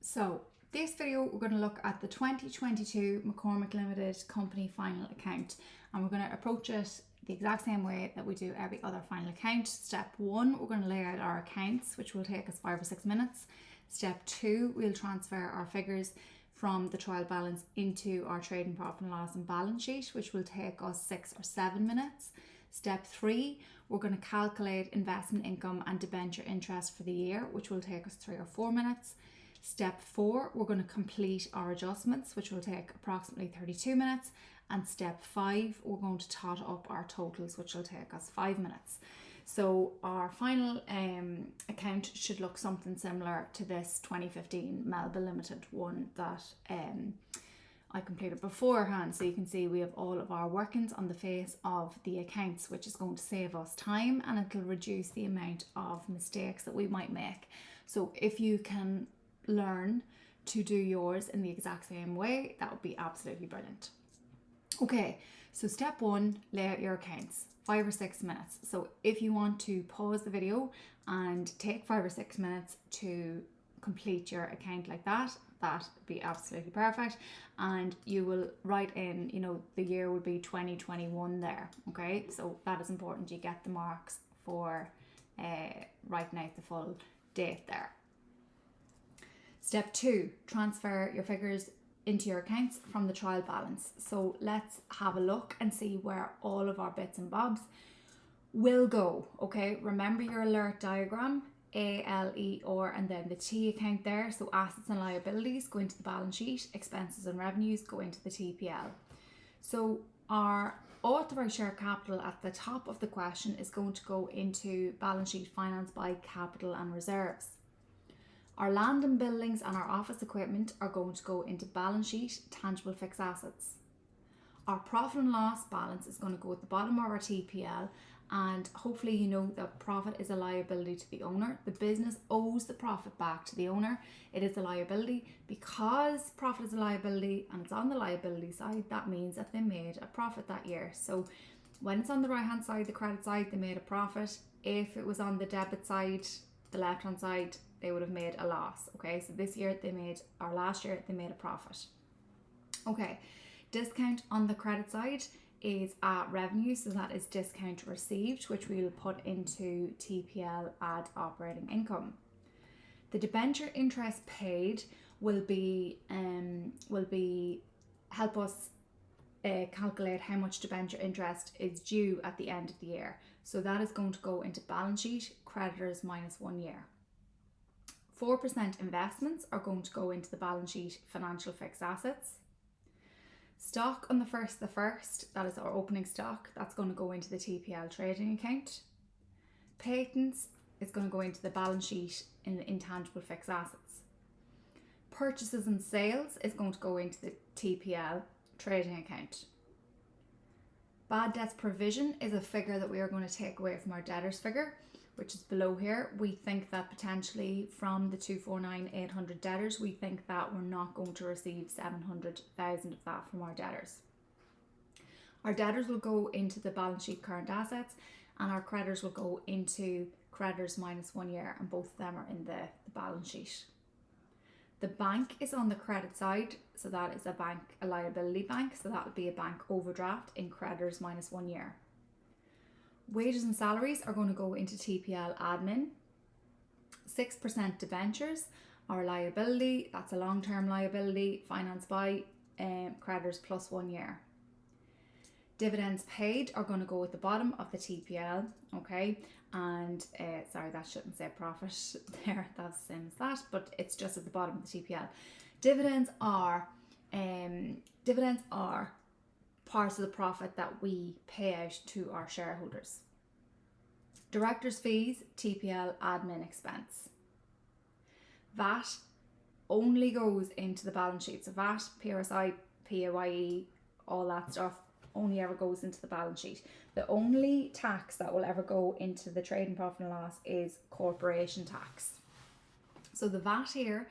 So this video we're going to look at the 2022 McCormack Limited Company final account, and we're going to approach it the exact same way that we do every other final account. Step 1, we're going to lay out our accounts, which will take us 5 or 6 minutes. Step 2, we'll transfer our figures from the trial balance into our trading profit and loss and balance sheet, which will take us 6 or 7 minutes. Step 3, we're going to calculate investment income and debenture interest for the year, which will take us 3 or 4 minutes. Step 4, we're going to complete our adjustments, which will take approximately 32 minutes. And step 5, we're going to tot up our totals, which will take us 5 minutes. So our final account should look something similar to this 2015 Melba Limited one that I completed beforehand. So you can see we have all of our workings on the face of the accounts, which is going to save us time and it'll reduce the amount of mistakes that we might make. So if you can learn to do yours in the exact same way, that would be absolutely brilliant. Okay, so step 1, lay out your accounts, 5 or 6 minutes. So if you want to pause the video and take 5 or 6 minutes to complete your account like that, that'd be absolutely perfect. And you will write in, the year would be 2021 there. Okay, so that is important. You get the marks for writing out the full date there. Step 2, transfer your figures into your accounts from the trial balance. So let's have a look and see where all of our bits and bobs will go. Okay, remember your alert diagram, A, L, E, R, and then the T account there. So assets and liabilities go into the balance sheet, expenses and revenues go into the TPL. So our authorised share capital at the top of the question is going to go into balance sheet financed by capital and reserves. Our land and buildings and our office equipment are going to go into balance sheet, tangible fixed assets. Our profit and loss balance is going to go at the bottom of our TPL, and hopefully you know that profit is a liability to the owner. The business owes the profit back to the owner. It is a liability. Because profit is a liability and it's on the liability side, that means that they made a profit that year. So when it's on the right hand side, the credit side, they made a profit. If it was on the debit side, the left hand side, they would have made a loss. Okay, so this year last year they made a profit. Okay, discount on the credit side is at revenue, so that is discount received, which we will put into TPL add operating income. The debenture interest paid will be help us calculate how much debenture interest is due at the end of the year. So that is going to go into balance sheet, creditors minus 1 year. 4% investments are going to go into the balance sheet, financial fixed assets. Stock on the 1st, that is our opening stock, that's going to go into the TPL trading account. Patents is going to go into the balance sheet in the intangible fixed assets. Purchases and sales is going to go into the TPL trading account. Bad debts provision is a figure that we are going to take away from our debtors figure, which is below here. We think that potentially from the 249,800 debtors, we think that we're not going to receive 700,000 of that from our debtors. Our debtors will go into the balance sheet current assets, and our creditors will go into creditors minus 1 year, and both of them are in the balance sheet. The bank is on the credit side, so that is a liability bank, so that would be a bank overdraft in creditors minus 1 year. Wages and salaries are going to go into TPL admin. 6% debentures are a liability, that's a long-term liability, financed by creditors plus 1 year. Dividends paid are going to go at the bottom of the TPL, okay, and sorry, that shouldn't say profit there, that's the same as that, but it's just at the bottom of the TPL. Dividends are parts of the profit that we pay out to our shareholders. Directors' fees, TPL admin expense. VAT only goes into the balance sheet. So VAT, PRSI, PAYE, all that stuff only ever goes into the balance sheet. The only tax that will ever go into the trading profit and loss is corporation tax. So the VAT here,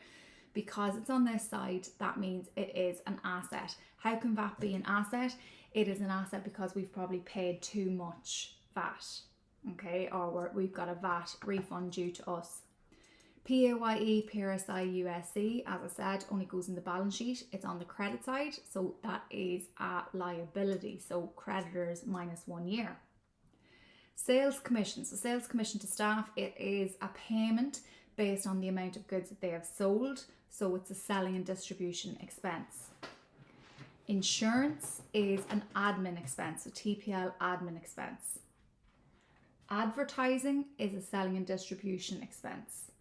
because it's on this side, that means it is an asset. How can VAT be an asset? It is an asset because we've probably paid too much VAT, okay, or we've got a VAT refund due to us. PAYE, PRSI, USC, as I said, only goes in the balance sheet. It's on the credit side, so that is a liability. So creditors minus 1 year. Sales commission. So sales commission to staff, it is a payment based on the amount of goods that they have sold. So it's a selling and distribution expense. Insurance is an admin expense, so TPL admin expense. Advertising is a selling and distribution expense.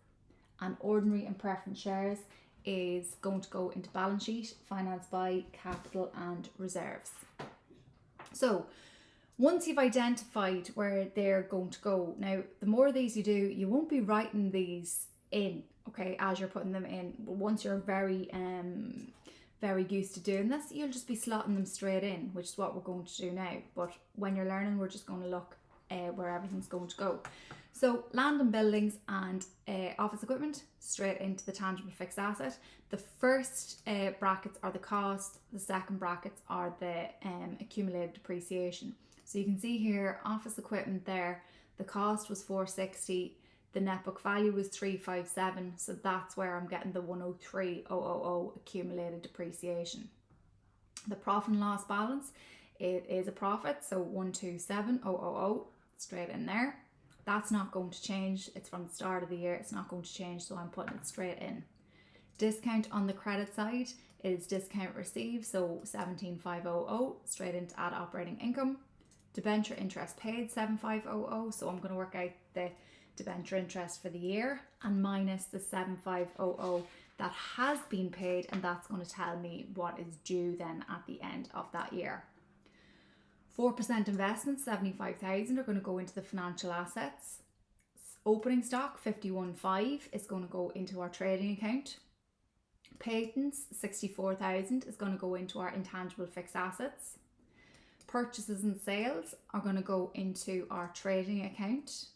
And ordinary and preference shares is going to go into balance sheet, financed by capital and reserves. So once you've identified where they're going to go, now the more of these you do, you won't be writing these in, okay, as you're putting them in. But once you're very used to doing this, you'll just be slotting them straight in, which is what we're going to do now. But when you're learning, we're just going to look where everything's going to go. So land and buildings and office equipment straight into the tangible fixed asset. The first brackets are the cost, the second brackets are the accumulated depreciation. So you can see here, office equipment there, the cost was 460, the net book value was 357, so that's where I'm getting the 103,000 accumulated depreciation. The profit and loss balance, it is a profit, so 127,000 straight in there. That's not going to change. It's from the start of the year. It's not going to change, so I'm putting it straight in. Discount on the credit side is discount received, so 17,500 straight into add operating income. Debenture interest paid 7,500, so I'm going to work out the debenture interest for the year and minus the 7,500 that has been paid, and that's going to tell me what is due then at the end of that year. 4% investments, 75,000, are going to go into the financial assets. Opening stock, 51,500, is going to go into our trading account. Patents, 64,000, is going to go into our intangible fixed assets. Purchases and sales are going to go into our trading account.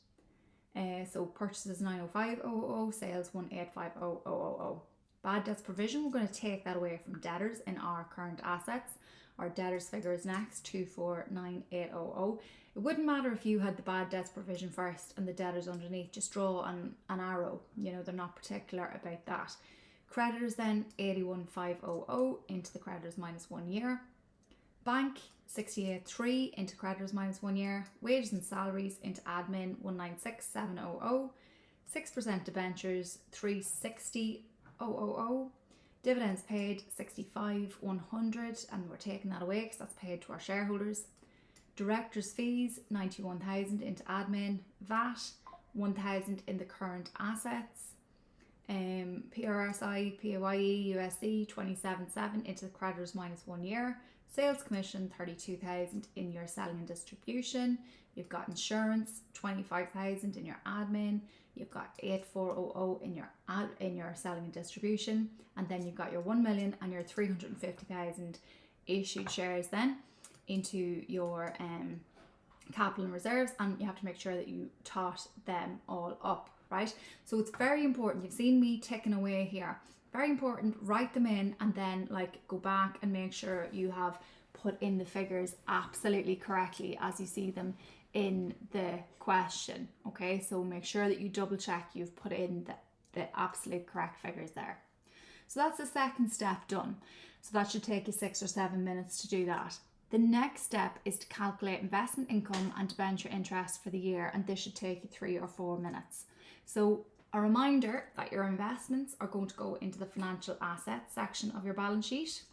So purchases 905,000, sales 185,000. Bad debts provision, we're going to take that away from debtors in our current assets. Our debtors figure is next, 249800. It wouldn't matter if you had the bad debts provision first and the debtors underneath, just draw an arrow. You know, they're not particular about that. Creditors then, 81,500 into the creditors minus 1 year. Bank, 68,300 into creditors minus 1 year. Wages and salaries into admin, 196,700. 6% debentures, 360,000. Dividends paid, 65,100, and we're taking that away because that's paid to our shareholders. Directors' fees, 91,000 into admin. VAT, 1,000 in the current assets. PRSI, PAYE, USC, 27,700 into the creditors minus 1 year. Sales commission, 32,000 in your selling and distribution. You've got insurance, 25,000 in your admin. You've got 84,000 in your selling and distribution, and then you've got your 1 million and your 350,000 issued shares then into your capital and reserves, and you have to make sure that you tot them all up, right? So it's very important. You've seen me ticking away here. Very important. Write them in and then go back and make sure you have put in the figures absolutely correctly as you see them in the question. Okay, so make sure that you double check you've put in the absolute correct figures there. So that's the second step done. So that should take you 6 or 7 minutes to do that. The next step is to calculate investment income and debenture interest for the year, and this should take you 3 or 4 minutes. So a reminder that your investments are going to go into the financial assets section of your balance sheet.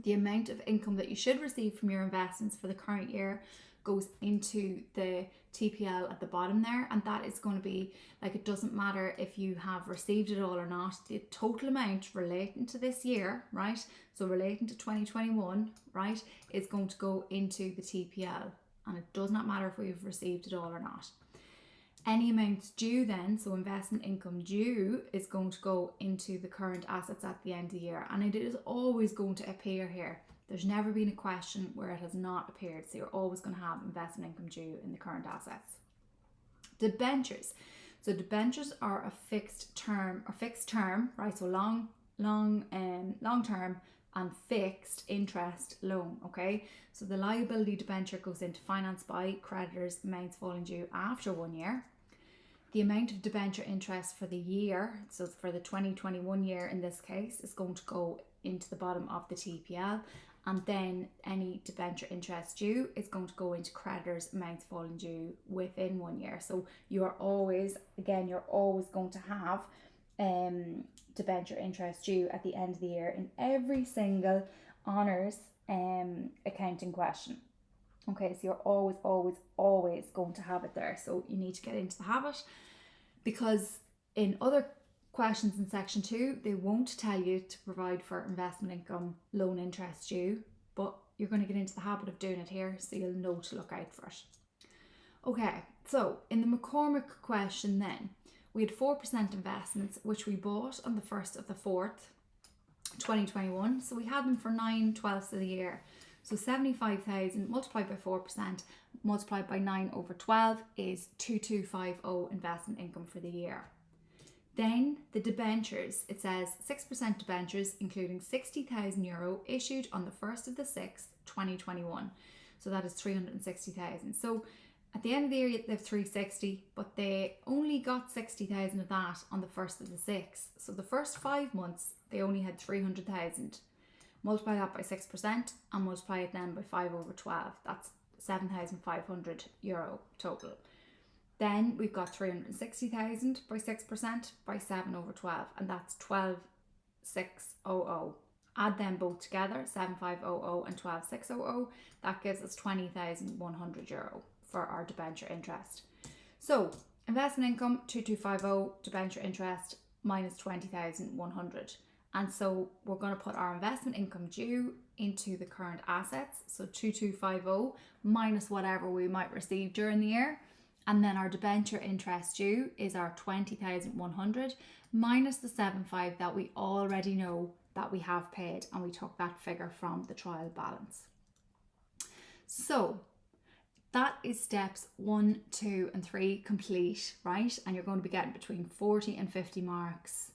The amount of income that you should receive from your investments for the current year goes into the TPL at the bottom there, and that is going to be it doesn't matter if you have received it all or not, the total amount relating to this year, right, so relating to 2021, right, is going to go into the TPL, and it does not matter if we've received it all or not. Any amounts due then, so investment income due, is going to go into the current assets at the end of the year, and it is always going to appear here. There's never been a question where it has not appeared, so you're always going to have investment income due in the current assets. Debentures. So debentures are a fixed term, right? So long term and fixed interest loan, okay? So the liability debenture goes into finance by creditors, amounts falling due after 1 year. The amount of debenture interest for the year, so for the 2021 year in this case, is going to go into the bottom of the TPL, and then any debenture interest due is going to go into creditors' amounts falling due within 1 year. So you're always going to have debenture interest due at the end of the year in every single honours accounting question. Okay, so you're always going to have it there. So you need to get into the habit, because in other questions in section 2, they won't tell you to provide for investment income, loan interest due, but you're going to get into the habit of doing it here, so you'll know to look out for it. Okay, so in the McCormack question then, we had 4% investments, which we bought on the 1st of the 4th, 2021. So we had them for 9/12 of the year. So 75,000 multiplied by 4% multiplied by 9/12 is 2250 investment income for the year. Then the debentures, it says 6% debentures, including €60,000 issued on the 1st of the 6th, 2021. So that is 360,000. So at the end of the year, they have 360, but they only got 60,000 of that on the 1st of the 6th. So the first 5 months, they only had 300,000. Multiply that by 6% and multiply it then by 5/12. That's €7,500 total. Then we've got 360,000 by 6% by 7/12, and that's 12,600. Add them both together, 7,500 and 12,600. That gives us €20,100 for our debenture interest. So investment income 2250, debenture interest minus 20,100. And so we're going to put our investment income due into the current assets. So 2250 minus whatever we might receive during the year. And then our debenture interest due is our 20,100 minus the 7,500 that we already know that we have paid. And we took that figure from the trial balance. So that is steps 1, 2, and 3 complete, right? And you're going to be getting between 40 and 50 marks,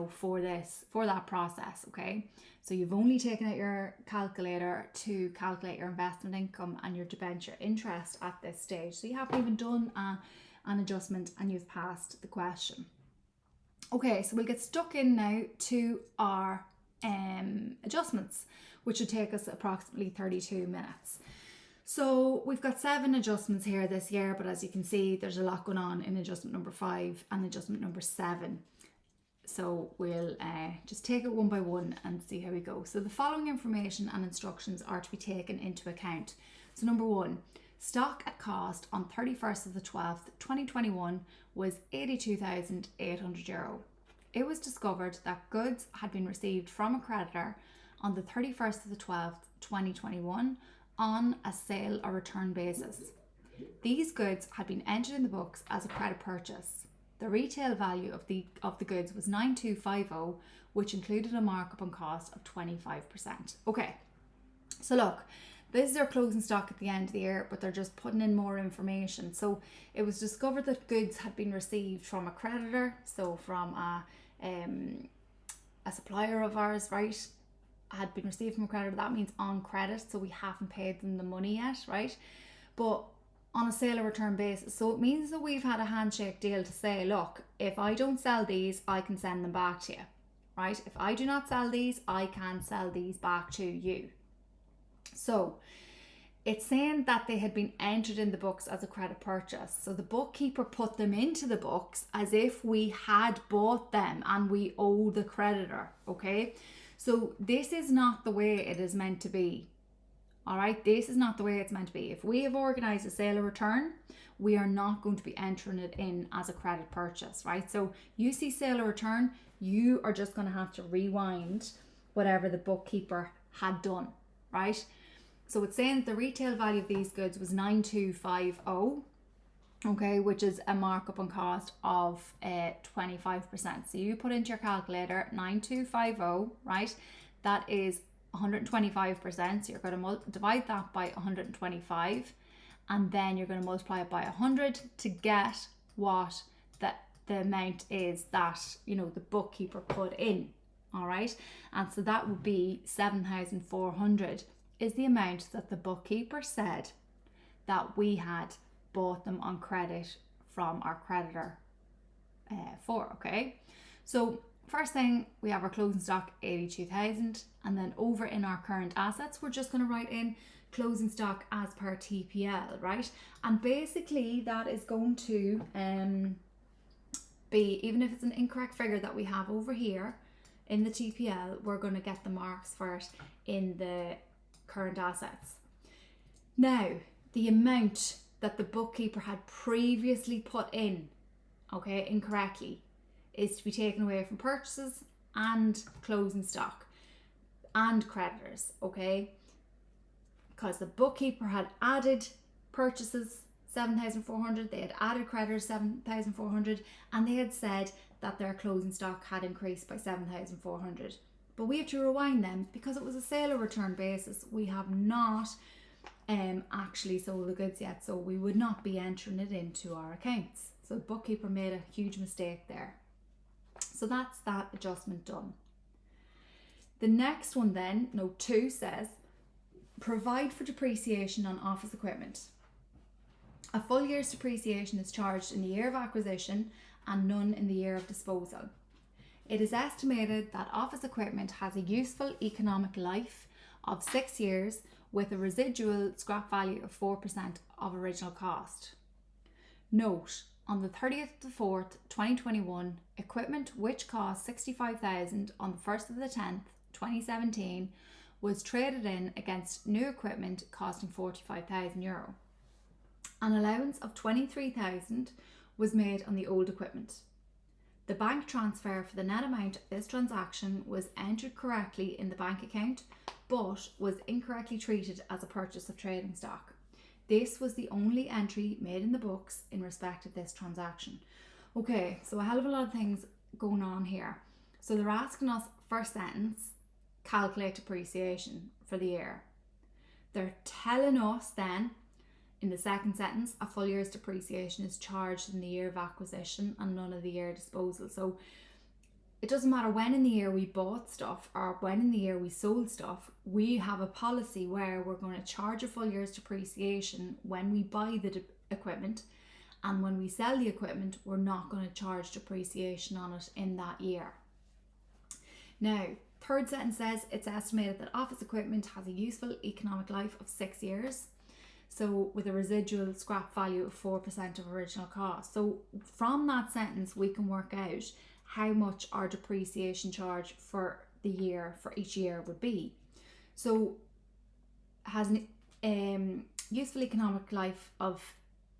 for that process, okay? So you've only taken out your calculator to calculate your investment income and your debenture interest at this stage. So you haven't even done an adjustment and you've passed the question. Okay, so we'll get stuck in now to our adjustments, which would take us approximately 32 minutes. So we've got 7 adjustments here this year, but as you can see, there's a lot going on in adjustment number 5 and adjustment number 7. So we'll just take it one by one and see how we go. So the following information and instructions are to be taken into account. So number 1, stock at cost on 31st of the 12th, 2021 was €82,800. It was discovered that goods had been received from a creditor on the 31st of the 12th, 2021 on a sale or return basis. These goods had been entered in the books as a credit purchase. The retail value of the goods was 9,250, which included a markup on cost of 25%. Okay, so look, this is their closing stock at the end of the year, but they're just putting in more information. So it was discovered that goods had been received from a creditor, so from a supplier of ours, right? Had been received from a creditor. That means on credit, so we haven't paid them the money yet, right? But on a sale or return basis. So it means that we've had a handshake deal to say, look, if I don't sell these, I can send them back to you, right? If I do not sell these, I can sell these back to you. So it's saying that they had been entered in the books as a credit purchase. So the bookkeeper put them into the books as if we had bought them and we owe the creditor, okay? So this is not the way it is meant to be. All right, this is not the way it's meant to be. If we have organised a sale or return, we are not going to be entering it in as a credit purchase, right? So you see sale or return, you are just going to have to rewind whatever the bookkeeper had done, right? So it's saying that the retail value of these goods was 9,250, okay, which is a markup on cost of 25%. So you put into your calculator 9,250, right? That is 125%, so you're going to divide that by 125, and then you're going to multiply it by 100 to get what the amount is that the bookkeeper put in. All right, and so that would be 7,400 is the amount that the bookkeeper said that we had bought them on credit from our creditor for, okay? So first thing, we have our closing stock 82,000, and then over in our current assets, we're just going to write in closing stock as per TPL, right? And basically that is going to be, even if it's an incorrect figure that we have over here in the TPL, we're going to get the marks for it in the current assets. Now, the amount that the bookkeeper had previously put in, okay, incorrectly, is to be taken away from purchases and closing stock and creditors, okay? Because the bookkeeper had added purchases 7,400, they had added creditors 7,400, and they had said that their closing stock had increased by 7,400. But we have to rewind them because it was a sale or return basis. We have not actually sold the goods yet, so we would not be entering it into our accounts. So the bookkeeper made a huge mistake there. So that's that adjustment done. The next one then, note 2, says provide for depreciation on office equipment. A full year's depreciation is charged in the year of acquisition and none in the year of disposal. It is estimated that office equipment has a useful economic life of 6 years with a residual scrap value of 4% of original cost. Note, on the 30th of the 4th, 2021, equipment which cost 65,000 on the 1st of the 10th, 2017, was traded in against new equipment costing €45,000. An allowance of 23,000 was made on the old equipment. The bank transfer for the net amount of this transaction was entered correctly in the bank account, but was incorrectly treated as a purchase of trading stock. This was the only entry made in the books in respect of this transaction. Okay, so a hell of a lot of things going on here. So they're asking us, first sentence, calculate depreciation for the year. They're telling us then, in the second sentence, a full year's depreciation is charged in the year of acquisition and none of the year disposal. So it doesn't matter when in the year we bought stuff or when in the year we sold stuff, we have a policy where we're going to charge a full year's depreciation when we buy the equipment, and when we sell the equipment, we're not going to charge depreciation on it in that year. Now, third sentence says it's estimated that office equipment has a useful economic life of 6 years. So with a residual scrap value of 4% of original cost. So from that sentence, we can work out how much our depreciation charge for the year, for each year would be. So has an useful economic life of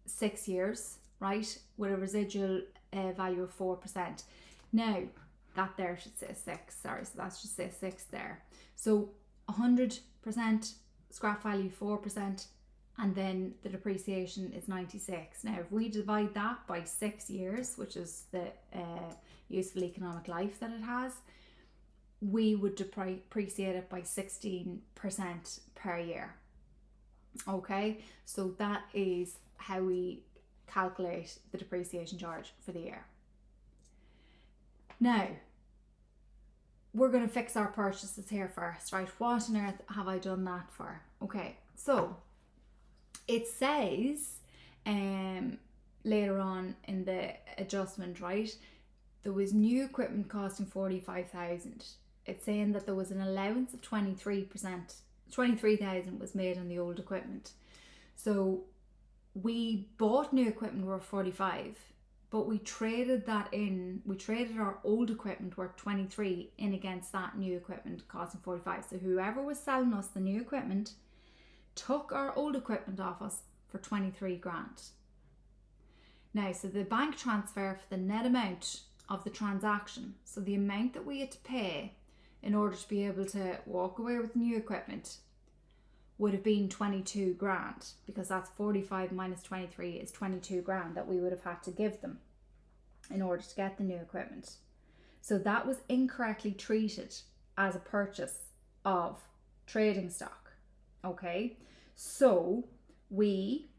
6 years, right? With a residual value of 4%. Now, that there should say 6, sorry, so that should say 6 there. So 100% scrap value, 4%, and then the depreciation is 96. Now, if we divide that by 6 years, which is the useful economic life that it has, we would depreciate it by 16% per year. Okay, so that is how we calculate the depreciation charge for the year. Now, we're going to fix our purchases here first, right? What on earth have I done that for? Okay, so it says later on in the adjustment, right, there was new equipment costing 45,000. It's saying that there was an allowance of 23%, 23,000 was made on the old equipment. So we bought new equipment worth 45, but we traded that in, we traded our old equipment worth 23 in against that new equipment costing 45. So whoever was selling us the new equipment took our old equipment off us for 23 grand. Now, so the bank transfer for the net amount of the transaction, so the amount that we had to pay in order to be able to walk away with new equipment, would have been 22 grand, because that's 45 minus 23 is 22 grand that we would have had to give them in order to get the new equipment. So that was incorrectly treated as a purchase of trading stock. Okay, so we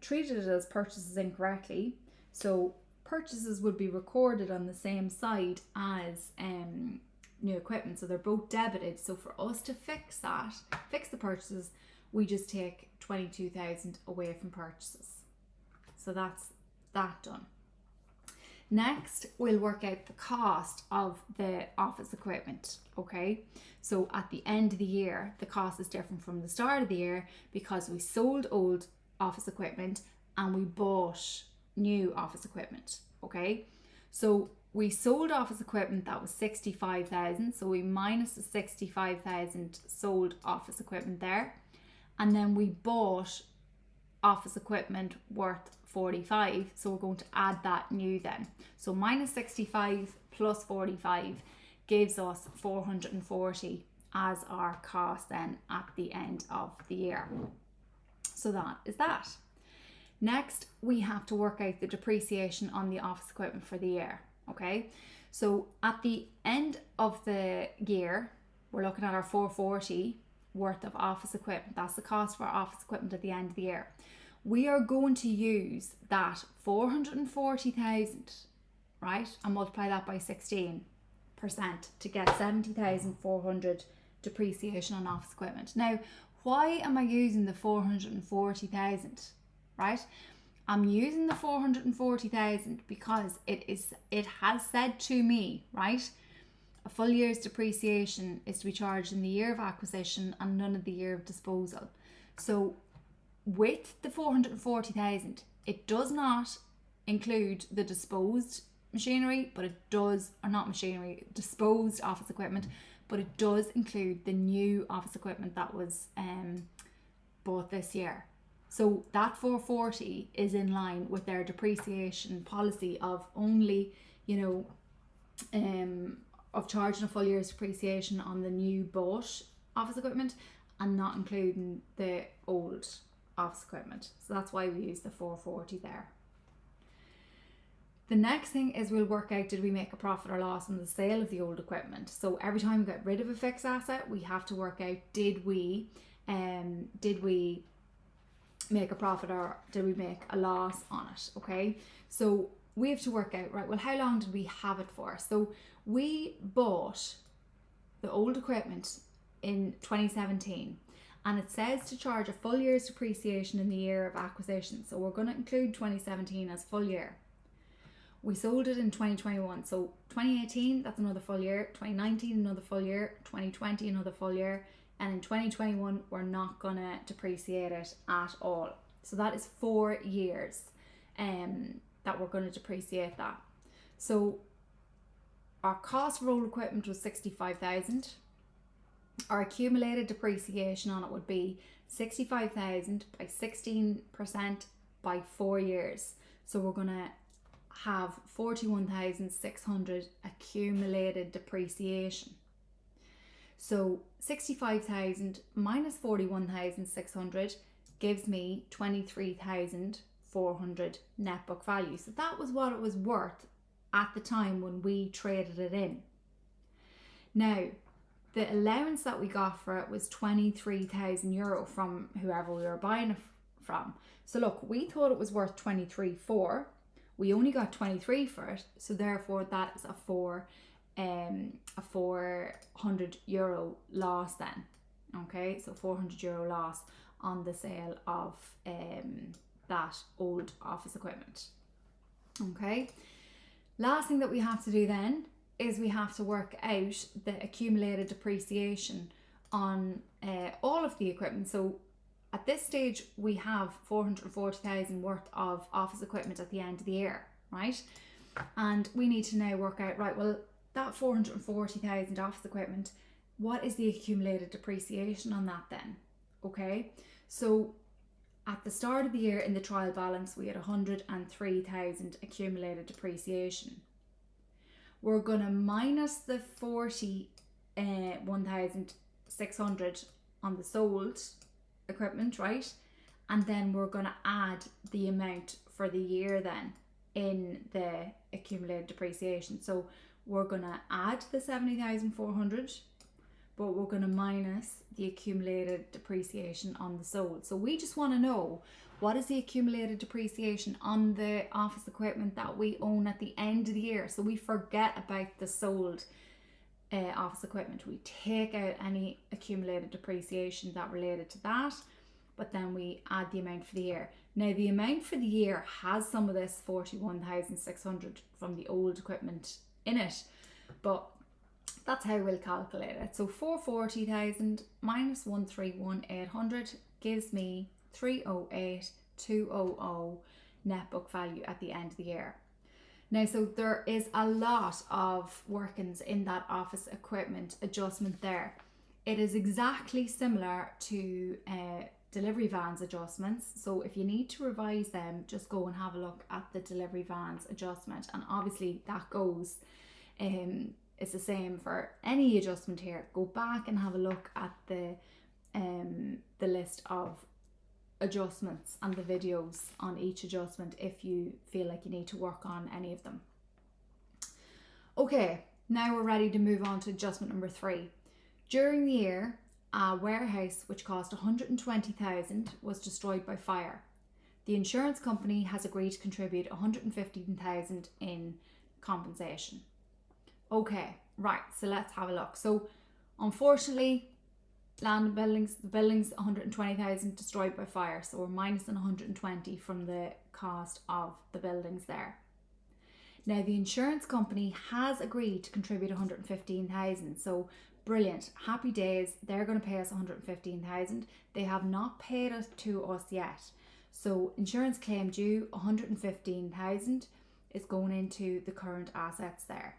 treated it as purchases incorrectly. So purchases would be recorded on the same side as new equipment, so they're both debited. So for us to fix that, fix the purchases, we just take 22,000 away from purchases. So that's that done. Next, we'll work out the cost of the office equipment, okay? So at the end of the year, the cost is different from the start of the year because we sold old office equipment and we bought new office equipment, okay? So we sold office equipment that was 65,000, so we minus the 65,000 sold office equipment there, and then we bought office equipment worth 45, so we're going to add that new then. So minus 65 plus 45 gives us 440 as our cost then at the end of the year. So that is that. Next, we have to work out the depreciation on the office equipment for the year, okay? So at the end of the year, we're looking at our 440 worth of office equipment. That's the cost for our office equipment at the end of the year. We are going to use that 440,000, right, and multiply that by 16% to get 70,400 depreciation on office equipment. Now, why am I using the 440,000, right? I'm using the 440,000 because it has said to me, right, a full year's depreciation is to be charged in the year of acquisition and none of the year of disposal. So with the 440,000, it does not include the disposed machinery, but it does, or not machinery, disposed office equipment, but it does include the new office equipment that was bought this year. So that 440 is in line with their depreciation policy of only, of charging a full year's depreciation on the new bought office equipment and not including the old office equipment. So that's why we use the 440 there. The next thing is we'll work out, did we make a profit or loss on the sale of the old equipment? So every time we get rid of a fixed asset, we have to work out, did we make a profit or did we make a loss on it, okay? So we have to work out, right, well, how long did we have it for? So we bought the old equipment in 2017 and it says to charge a full year's depreciation in the year of acquisition. So we're going to include 2017 as full year. We sold it in 2021. So 2018, that's another full year. 2019, another full year. 2020, another full year. And in 2021, we're not going to depreciate it at all. So that is 4 years that we're going to depreciate that. So our cost for old equipment was 65,000. Our accumulated depreciation on it would be 65,000 by 16% by 4 years. So we're going to have 41,600 accumulated depreciation. So 65,000 minus 41,600 gives me 23,400 net book value. So that was what it was worth at the time when we traded it in. Now, the allowance that we got for it was 23,000 euro from whoever we were buying it from. So look, we thought it was worth 23,400. We only got 23 for it, so therefore that is a 400 euro loss then. Okay, so 400 euro loss on the sale of that old office equipment. Okay, last thing that we have to do then is we have to work out the accumulated depreciation on all of the equipment. So at this stage, we have 440,000 worth of office equipment at the end of the year, right? And we need to now work out, right, well, that 440,000 office equipment, what is the accumulated depreciation on that then? Okay, so at the start of the year in the trial balance, we had 103,000 accumulated depreciation. We're going to minus the 41,600 on the sold equipment, right? And then we're going to add the amount for the year then in the accumulated depreciation. So we're going to add the 70,400, but we're going to minus the accumulated depreciation on the sold. So we just want to know, what is the accumulated depreciation on the office equipment that we own at the end of the year? So we forget about the sold office equipment. We take out any accumulated depreciation that related to that, but then we add the amount for the year. Now the amount for the year has some of this 41,600 from the old equipment in it, but that's how we'll calculate it. So 440,000 minus 131,800 gives me 308,200 net book value at the end of the year. Now, so there is a lot of workings in that office equipment adjustment there. It is exactly similar to delivery vans adjustments. So if you need to revise them, just go and have a look at the delivery vans adjustment. And obviously that goes, it's the same for any adjustment here. Go back and have a look at the list of adjustments and the videos on each adjustment if you feel like you need to work on any of them. Okay, now we're ready to move on to adjustment number 3. During the year, a warehouse which cost 120,000 was destroyed by fire. The insurance company has agreed to contribute 115,000 in compensation. Okay, right, so let's have a look. So unfortunately, land and buildings, the buildings 120,000 destroyed by fire, so we're minus 120 from the cost of the buildings there. Now the insurance company has agreed to contribute 115,000, so brilliant, happy days. They're going to pay us 115,000. They have not paid it to us yet, so insurance claim due 115,000 is going into the current assets there.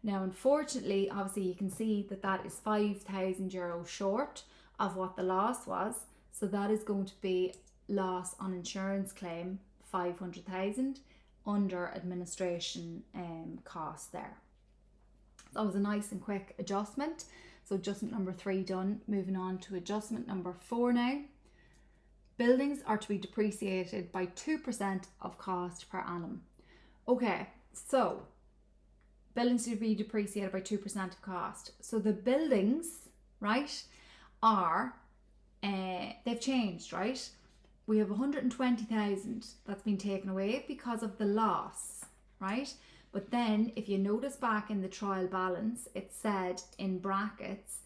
Now, unfortunately, obviously you can see that that is 5,000 euro short of what the loss was. So that is going to be loss on insurance claim, 500,000 under administration costs there. That was a nice and quick adjustment. So adjustment number 3 done. Moving on to adjustment number 4 now. Buildings are to be depreciated by 2% of cost per annum. Okay, so buildings to be depreciated by 2% of cost. So the buildings, right, are, they've changed, right? We have 120,000 that's been taken away because of the loss, right? But then if you notice back in the trial balance, it said in brackets,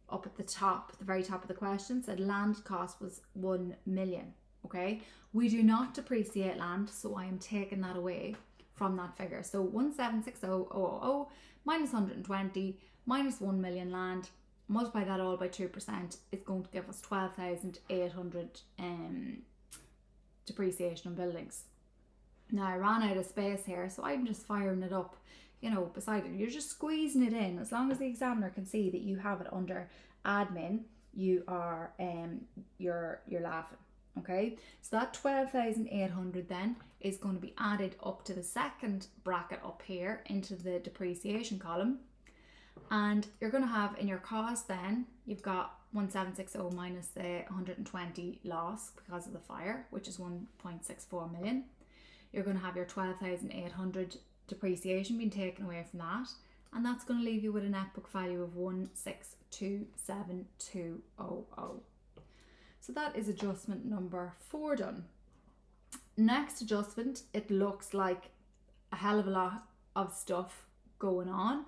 up at the top, the very top of the question, said land cost was 1 million, okay? We do not depreciate land, so I am taking that away from that figure. So 1760000 minus 120 minus 1 million land, multiply that all by 2%, is going to give us 12,800 depreciation on buildings. Now I ran out of space here, so I'm just firing it up, you know, beside it. You're just squeezing it in. As long as the examiner can see that you have it under admin, you are you're laughing. Okay, so that 12,800 then is going to be added up to the second bracket up here into the depreciation column, and you're going to have in your cost then, you've got 1760 minus the 120 loss because of the fire, which is 1.64 million. You're going to have your 12,800 depreciation being taken away from that, and that's going to leave you with a net book value of 1627200. So that is adjustment number 4 done. Next adjustment, it looks like a hell of a lot of stuff going on,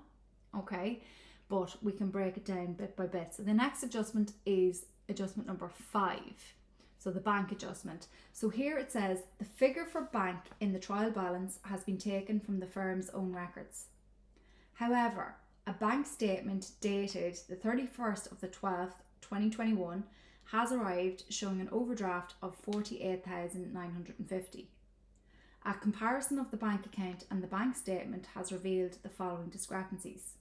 okay, but we can break it down bit by bit. So the next adjustment is adjustment number 5, so the bank adjustment. So here it says the figure for bank in the trial balance has been taken from the firm's own records. However, a bank statement dated the 31st of the 12th, 2021 has arrived showing an overdraft of 48,950. A comparison of the bank account and the bank statement has revealed the following discrepancies.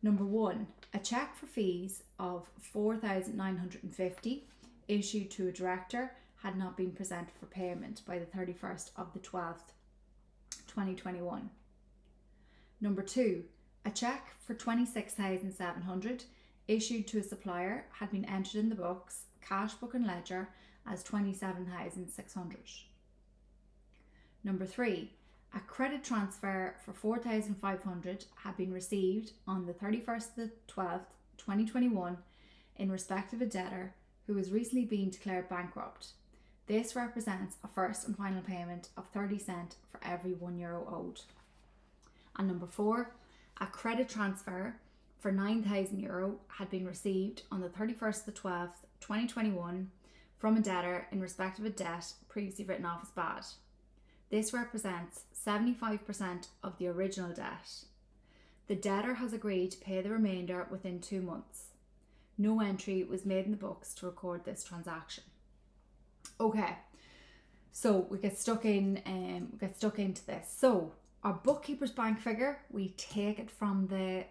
Number 1, a cheque for fees of 4,950 issued to a director had not been presented for payment by the 31st of the 12th, 2021. Number 2, a cheque for 26,700 issued to a supplier had been entered in the books, cash book and ledger as 27,600. Number 3, a credit transfer for 4,500 had been received on the 31st of the 12th, 2021 in respect of a debtor who has recently been declared bankrupt. This represents a first and final payment of 30 cents for every €1 owed. And number 4, a credit transfer for €9,000 had been received on the 31st of the 12th, 2021 from a debtor in respect of a debt previously written off as bad. This represents 75% of the original debt. The debtor has agreed to pay the remainder within 2 months. No entry was made in the books to record this transaction. Okay, so we get stuck into this. So our bookkeeper's bank figure, we take it from the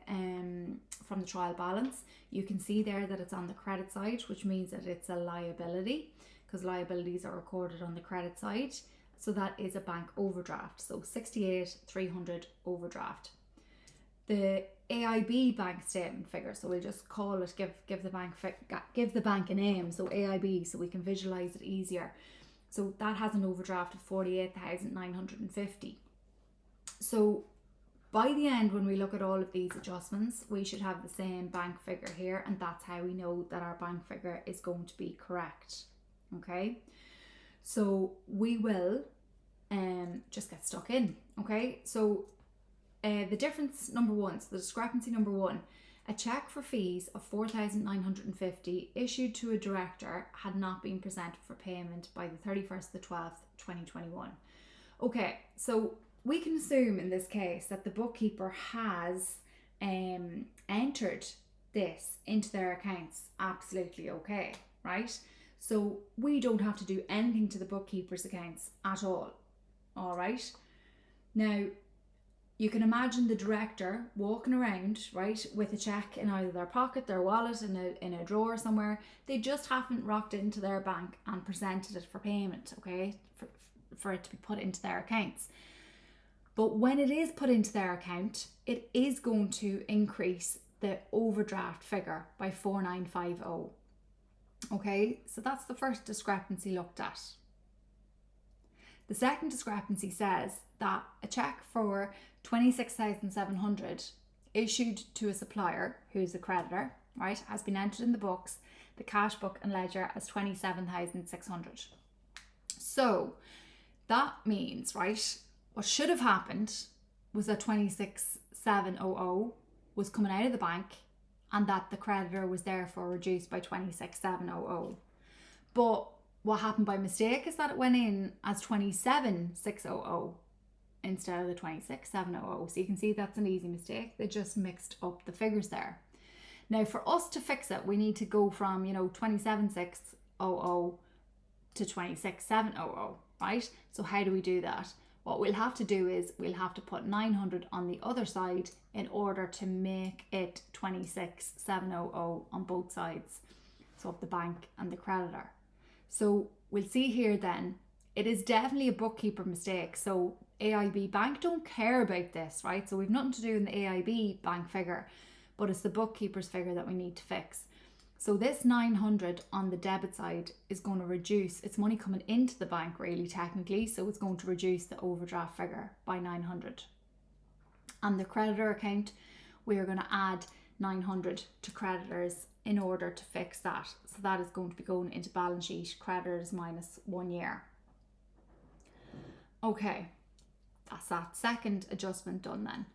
trial balance. You can see there that it's on the credit side, which means that it's a liability, because liabilities are recorded on the credit side. So that is a bank overdraft. So 68,300 overdraft. The AIB bank statement figure, so we'll just call it, give the bank a name, so AIB, so we can visualize it easier. So that has an overdraft of 48,950. So by the end, when we look at all of these adjustments, we should have the same bank figure here, and that's how we know that our bank figure is going to be correct. Okay, so we will just get stuck in. Okay, so the difference number one, so the discrepancy number one, a cheque for fees of 4,950 issued to a director had not been presented for payment by the 31st of the 12th, 2021. Okay, so we can assume in this case that the bookkeeper has entered this into their accounts absolutely okay, right? So we don't have to do anything to the bookkeeper's accounts at all right? Now, you can imagine the director walking around, right, with a cheque in either their pocket, their wallet, in a drawer somewhere. They just haven't rocked into their bank and presented it for payment, okay, for it to be put into their accounts. But when it is put into their account, it is going to increase the overdraft figure by 4,950. Okay, so that's the first discrepancy looked at. The second discrepancy says that a cheque for 26,700 issued to a supplier who's a creditor, right, has been entered in the books, the cash book and ledger, as 27,600. So that means, right, what should have happened was that 26,700 was coming out of the bank and that the creditor was therefore reduced by 26,700. But what happened by mistake is that it went in as 27,600 instead of the 26,700. So you can see that's an easy mistake. They just mixed up the figures there. Now for us to fix it, we need to go from, 27,600 to 26,700, right? So how do we do that? What we'll have to do is we'll have to put 900 on the other side in order to make it 26,700 on both sides, so of the bank and the creditor. So we'll see here then, it is definitely a bookkeeper mistake. So AIB bank don't care about this, right? So we've nothing to do in the AIB bank figure, but it's the bookkeeper's figure that we need to fix. So this 900 on the debit side is going to reduce, it's money coming into the bank really technically, so it's going to reduce the overdraft figure by 900. On the creditor account, we are going to add 900 to creditors in order to fix that. So that is going to be going into balance sheet, creditors minus 1 year. Okay, that's that second adjustment done then.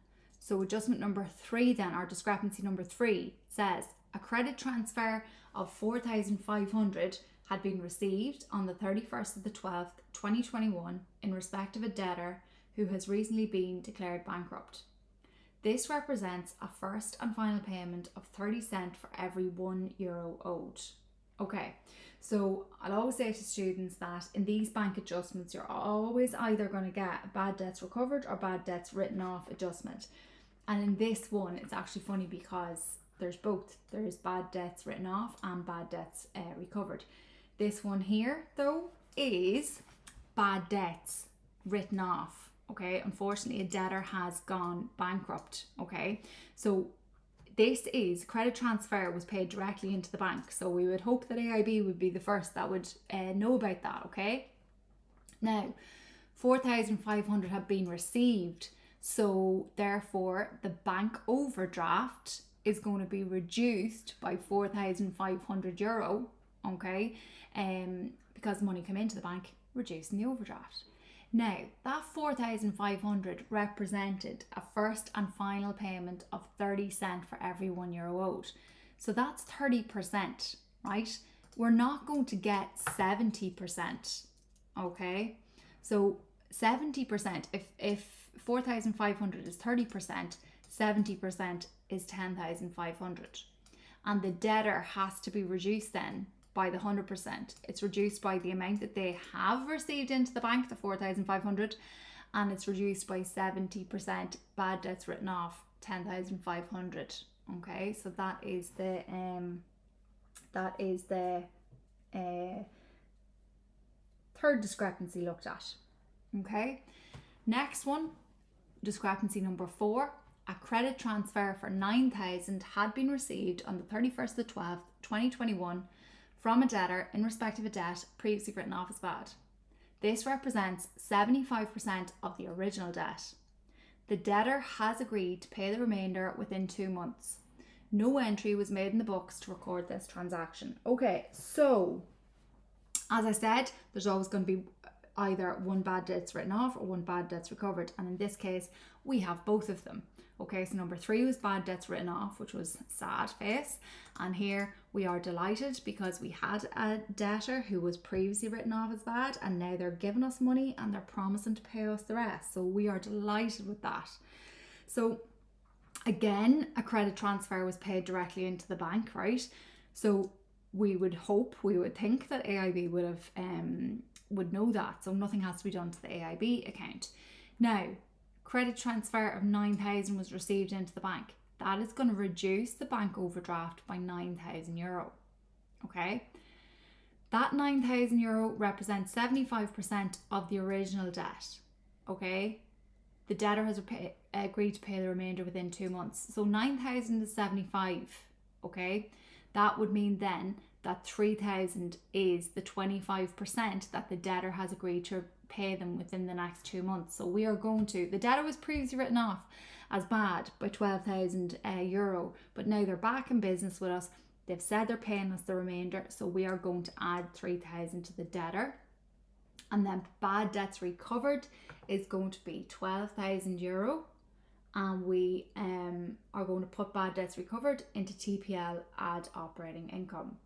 So adjustment number 3 then, our discrepancy number 3 says, a credit transfer of 4,500 had been received on the 31st of the 12th, 2021 in respect of a debtor who has recently been declared bankrupt. This represents a first and final payment of 30 cents for every €1 owed. Okay, so I'll always say to students that in these bank adjustments, you're always either going to get a bad debts recovered or bad debts written off adjustment. And in this one, it's actually funny because there's both. There's bad debts written off and bad debts recovered. This one here, though, is bad debts written off. Okay, unfortunately, a debtor has gone bankrupt. Okay, so this is credit transfer was paid directly into the bank. So we would hope that AIB would be the first that would know about that. Okay, now 4,500 have been received. So therefore, the bank overdraft is going to be reduced by €4,500, okay, because money came into the bank, reducing the overdraft. Now, that 4,500 represented a first and final payment of 30 cents for every €1 owed. So that's 30%, right? we're not going to get 70%. Okay, so 70%, if 4,500 is 30%, 70% is 10,500. And the debtor has to be reduced then by the 100%. It's reduced by the amount that they have received into the bank, the 4,500, and it's reduced by 70% bad debts written off, 10,500. Okay, so that is the third discrepancy looked at. Okay, next one, discrepancy number 4. A credit transfer for 9,000 had been received on the 31st of the 12th, 2021 from a debtor in respect of a debt previously written off as bad. This represents 75% of the original debt. The debtor has agreed to pay the remainder within 2 months. No entry was made in the books to record this transaction. Okay, so as I said, there's always going to be either one bad debt's written off or one bad debt's recovered. And in this case, we have both of them. Okay, so number 3 was bad debts written off, which was sad face. And here we are delighted because we had a debtor who was previously written off as bad, and now they're giving us money and they're promising to pay us the rest. So we are delighted with that. So again, a credit transfer was paid directly into the bank, right? So we would think that AIB would know that. So nothing has to be done to the AIB account. Now, credit transfer of 9,000 was received into the bank. That is going to reduce the bank overdraft by €9,000. Okay, that €9,000 represents 75% of the original debt. Okay, the debtor has agreed to pay the remainder within 2 months. So 9,000 is 75. Okay, that would mean then that 3,000 is the 25% that the debtor has agreed to pay them within the next 2 months. So we are going to, the debtor was previously written off as bad by €12,000, but now they're back in business with us. They've said they're paying us the remainder, so we are going to add 3,000 to the debtor. And then bad debts recovered is going to be €12,000, and we are going to put bad debts recovered into TPL, add operating income.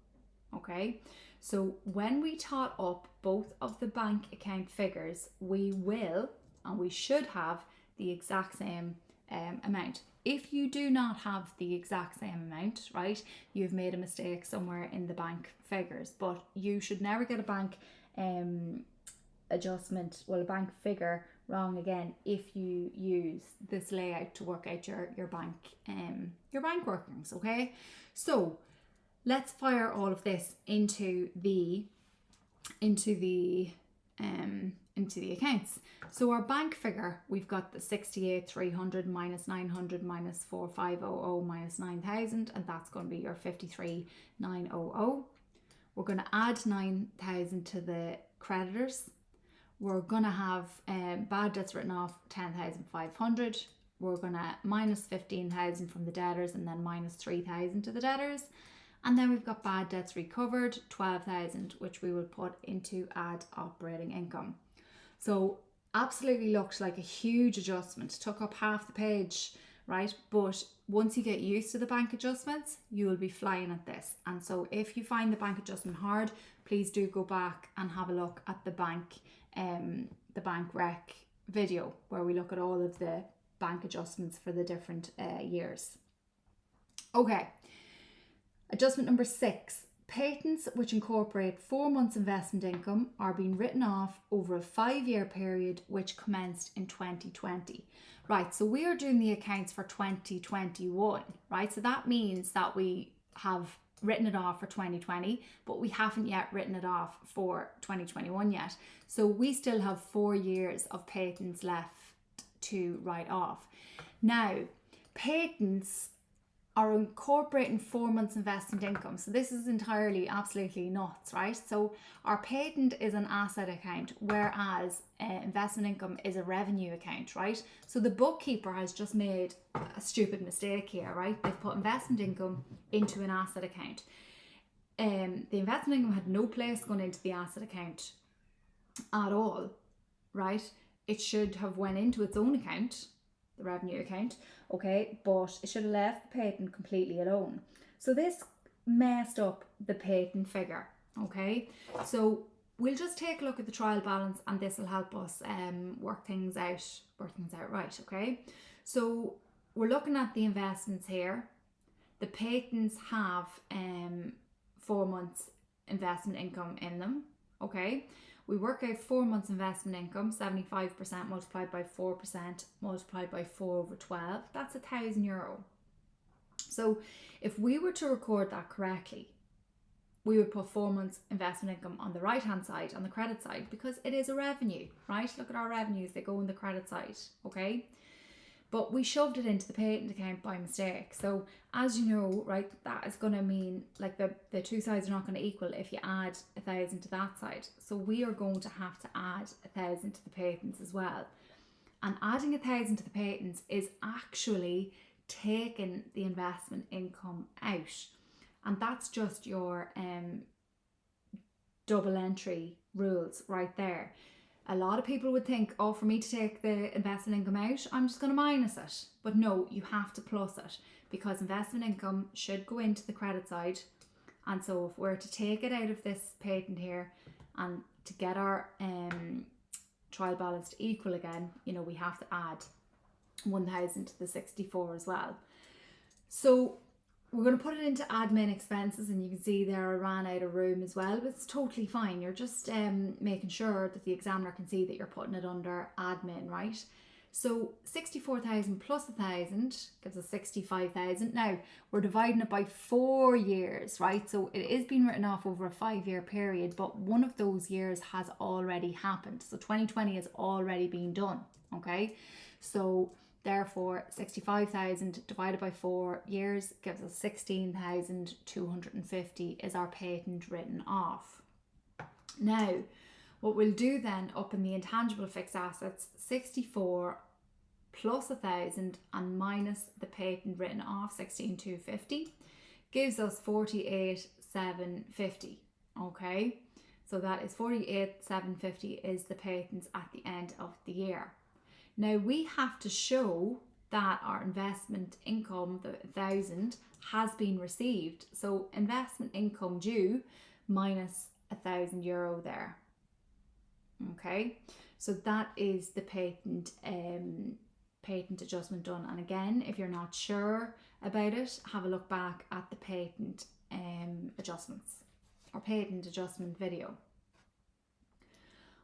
Okay, so when we tot up both of the bank account figures, we will, and we should have, the exact same amount. If you do not have the exact same amount, right, you've made a mistake somewhere in the bank figures. But you should never get a bank a bank figure wrong again if you use this layout to work out your bank workings. Okay, so let's fire all of this into the accounts. So our bank figure, we've got the 68,300 minus 900 minus 4,500 minus 9,000, and that's going to be your 53,900. We're going to add 9,000 to the creditors. We're going to have bad debts written off 10,500. We're going to minus 15,000 from the debtors, and then minus 3,000 to the debtors. And then we've got bad debts recovered, 12,000, which we will put into add operating income. So absolutely looked like a huge adjustment. Took up half the page, right? But once you get used to the bank adjustments, you will be flying at this. And so if you find the bank adjustment hard, please do go back and have a look at the bank rec video, where we look at all of the bank adjustments for the different years. Okay. Adjustment number 6, patents which incorporate 4 months investment income are being written off over a 5-year period which commenced in 2020. Right, so we are doing the accounts for 2021, right? So that means that we have written it off for 2020, but we haven't yet written it off for 2021 yet. So we still have 4 years of patents left to write off. Now, patents are incorporating 4 months investment income. So this is entirely, absolutely nuts, right? So our patent is an asset account, whereas investment income is a revenue account, right? So the bookkeeper has just made a stupid mistake here, right? They've put investment income into an asset account. The investment income had no place going into the asset account at all, right? It should have went into its own account, the revenue account, okay, but it should have left the patent completely alone. So this messed up the patent figure, Okay, so we'll just take a look at the trial balance, and this will help us work things out right. Okay, so we're looking at the investments here. The patents have 4 months investment income in them. Okay, we work out 4 months investment income, 75% multiplied by 4% multiplied by 4 over 12. That's €1,000. So if we were to record that correctly, we would put 4 months investment income on the right hand side, on the credit side, because it is a revenue, right? Look at our revenues, they go on the credit side, okay? But we shoved it into the patent account by mistake. So as you know, right, that is going to mean like the two sides are not going to equal if you add 1,000 to that side. So we are going to have to add 1,000 to the patents as well. And adding 1,000 to the patents is actually taking the investment income out. And that's just your double entry rules right there. A lot of people would think, oh, for me to take the investment income out, I'm just going to minus it. But no, you have to plus it, because investment income should go into the credit side. And so if we're to take it out of this patent here and to get our trial balance to equal again, you know, we have to add 1,000 to the 64 as well. So we're going to put it into admin expenses, and you can see there I ran out of room as well, but it's totally fine. You're just making sure that the examiner can see that you're putting it under admin, right? So 64,000 plus 1,000 gives us 65,000. Now we're dividing it by 4 years, right? So it is being written off over a 5-year period, but one of those years has already happened. So 2020 has already been done, okay? So therefore, 65,000 divided by 4 years gives us 16,250 is our patent written off. Now, what we'll do then up in the intangible fixed assets, 64 plus 1,000 and minus the patent written off, 16,250, gives us 48,750. Okay, so that is 48,750 is the patents at the end of the year. Now we have to show that our investment income, the 1,000, has been received. So investment income due minus €1,000 there. Okay, so that is the patent adjustment done. And again, if you're not sure about it, have a look back at the patent adjustments or patent adjustment video.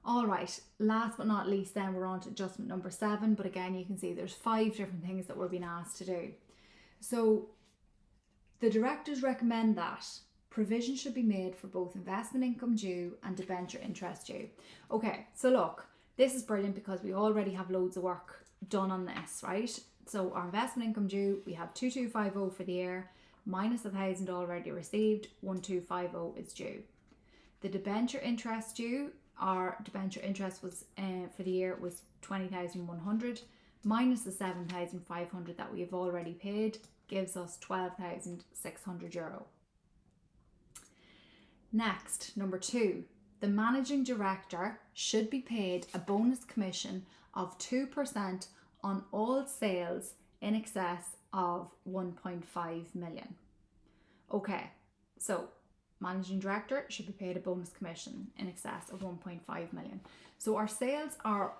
All right, last but not least, then we're on to adjustment number 7. But again, you can see there's 5 different things that we're being asked to do. So the directors recommend that provision should be made for both investment income due and debenture interest due. Okay, so look, this is brilliant because we already have loads of work done on this, right? So our investment income due, we have 2250 for the year, minus 1,000 already received, 1250 is due. The debenture interest due, our debenture interest was for the year was 20,100 minus the 7,500 that we have already paid gives us 12,600 euro. Next, number 2, the managing director should be paid a bonus commission of 2% on all sales in excess of 1.5 million. Okay, so managing director should be paid a bonus commission in excess of 1.5 million. So our sales are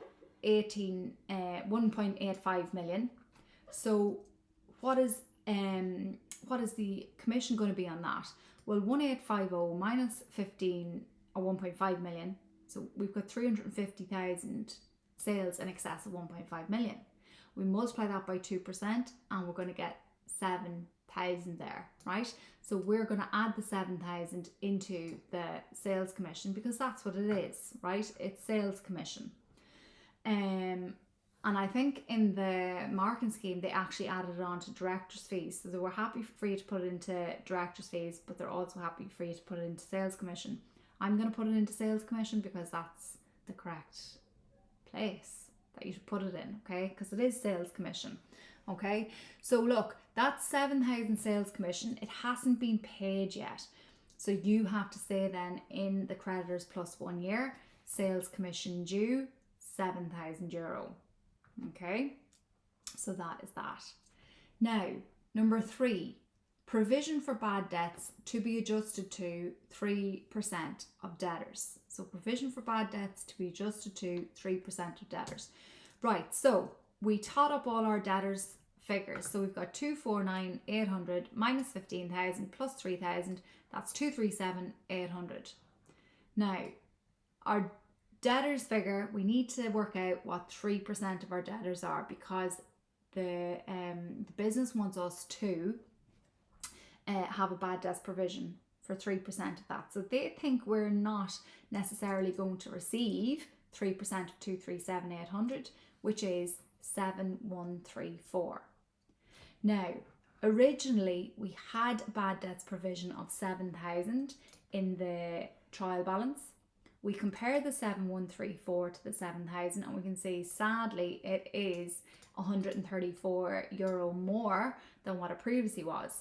1.85 million. So what is the commission going to be on that? Well, 1850 minus 15 or 1.5 million. So we've got 350,000 sales in excess of 1.5 million. We multiply that by 2% and we're going to get 7,000 there, right? So we're going to add the 7,000 into the sales commission because that's what it is, right? It's sales commission. And I think in the marketing scheme, they actually added it on to director's fees. So they were happy for you to put it into director's fees, but they're also happy for you to put it into sales commission. I'm going to put it into sales commission because that's the correct place that you should put it in, okay? Because it is sales commission, okay? So look, that's 7,000 sales commission. It hasn't been paid yet. So you have to say then in the creditors plus 1 year, sales commission due, 7,000 euro. Okay, so that is that. Now, number 3, Provision for bad debts to be adjusted to 3% of debtors. So provision for bad debts to be adjusted to 3% of debtors. Right, so we tot up all our debtors figures. So we've got 249,800 minus 15,000 plus 3,000. That's 237,800. Now, our debtors figure, we need to work out what 3% of our debtors are, because the business wants us to have a bad debts provision for 3% of that. So they think we're not necessarily going to receive 3% of 237,800, which is 7,134. Now, originally we had a bad debts provision of 7,000 in the trial balance. We compare the 7,134 to the 7,000 and we can see, sadly, it is €134 more than what it previously was.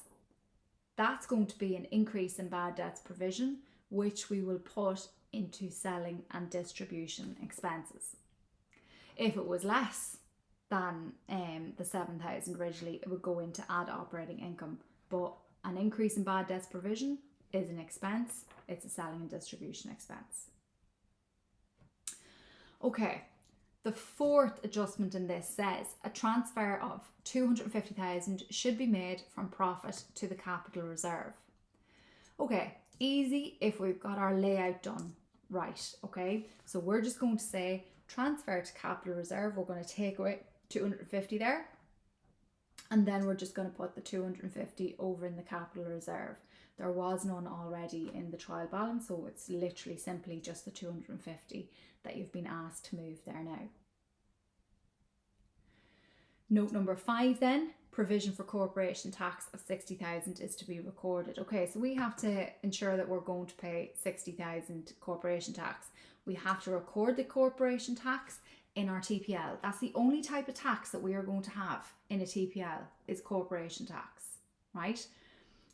That's going to be an increase in bad debts provision, which we will put into selling and distribution expenses. If it was less than the 7,000 originally, it would go into add operating income. But an increase in bad debts provision is an expense. It's a selling and distribution expense. Okay, the fourth adjustment in this says a transfer of 250,000 should be made from profit to the capital reserve. Okay, easy if we've got our layout done right. Okay, so we're just going to say transfer to capital reserve. We're going to take away 250 there, and then we're just going to put the 250 over in the capital reserve. There was none already in the trial balance, so it's literally simply just the 250 that you've been asked to move there now. Note number 5 then, provision for corporation tax of 60,000 is to be recorded. Okay, so we have to ensure that we're going to pay 60,000 corporation tax. We have to record the corporation tax in our TPL. That's the only type of tax that we are going to have in a TPL, is corporation tax, right?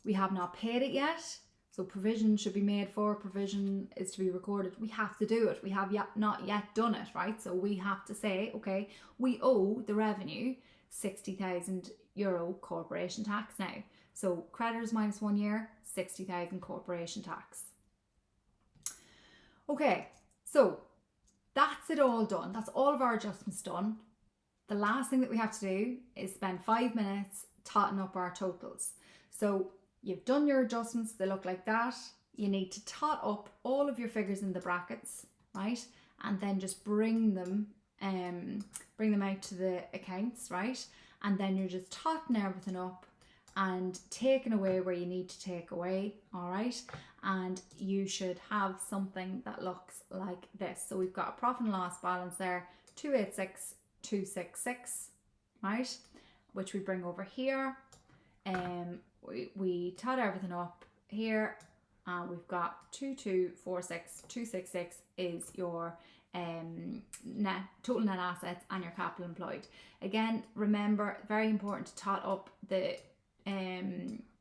We have not paid it yet, so provision should be made for, provision is to be recorded. We have to do it. We have not yet done it, right? So we have to say, okay, we owe the revenue €60,000 corporation tax now. So creditors minus 1 year, 60,000 corporation tax. Okay, so that's it all done. That's all of our adjustments done. The last thing that we have to do is spend 5 minutes totting up our totals. So you've done your adjustments, they look like that. You need to tot up all of your figures in the brackets, right? And then just bring them out to the accounts, right? And then you're just totting everything up and taking away where you need to take away, all right? And you should have something that looks like this. So we've got a profit and loss balance there, 286,266, right? Which we bring over here. We tot everything up here, and we've got 2246266 is your total net assets and your capital employed. Again, remember, very important to tot up the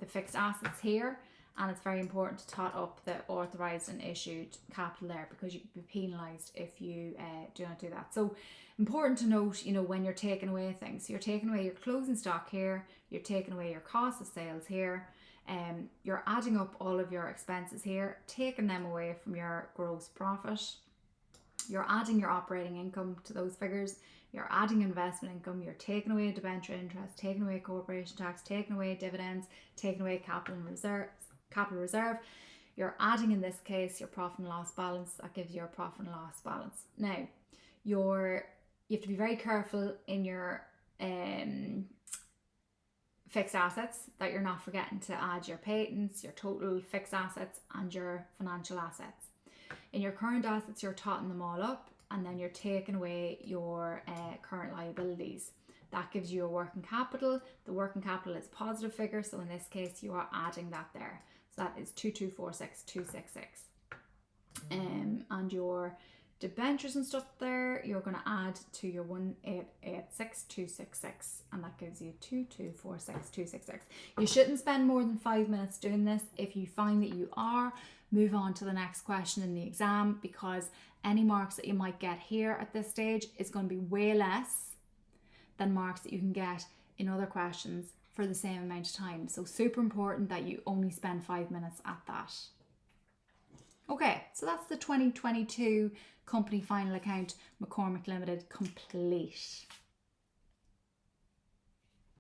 fixed assets here, and it's very important to tot up the authorised and issued capital there, because you could be penalised if you do not do that. So important to note, when you're taking away things, you're taking away your closing stock here, you're taking away your cost of sales here, you're adding up all of your expenses here, taking them away from your gross profit, you're adding your operating income to those figures, you're adding investment income, you're taking away debenture interest, taking away corporation tax, taking away dividends, taking away capital reserve. You're adding, in this case, your profit and loss balance. That gives you your profit and loss balance. Now, you have to be very careful in your fixed assets that you're not forgetting to add your patents, your total fixed assets, and your financial assets. In your current assets, you're totting them all up, and then you're taking away your current liabilities. That gives you a working capital. The working capital is a positive figure, so in this case, you are adding that there. So that is 2246266. And your debentures and stuff there, you're going to add to your 1886266, and that gives you 2246266. You shouldn't spend more than 5 minutes doing this. If you find that you are, move on to the next question in the exam, because any marks that you might get here at this stage is going to be way less than marks that you can get in other questions for the same amount of time. So super important that you only spend 5 minutes at that. Okay, so that's the 2022 company final account, McCormack Limited, complete.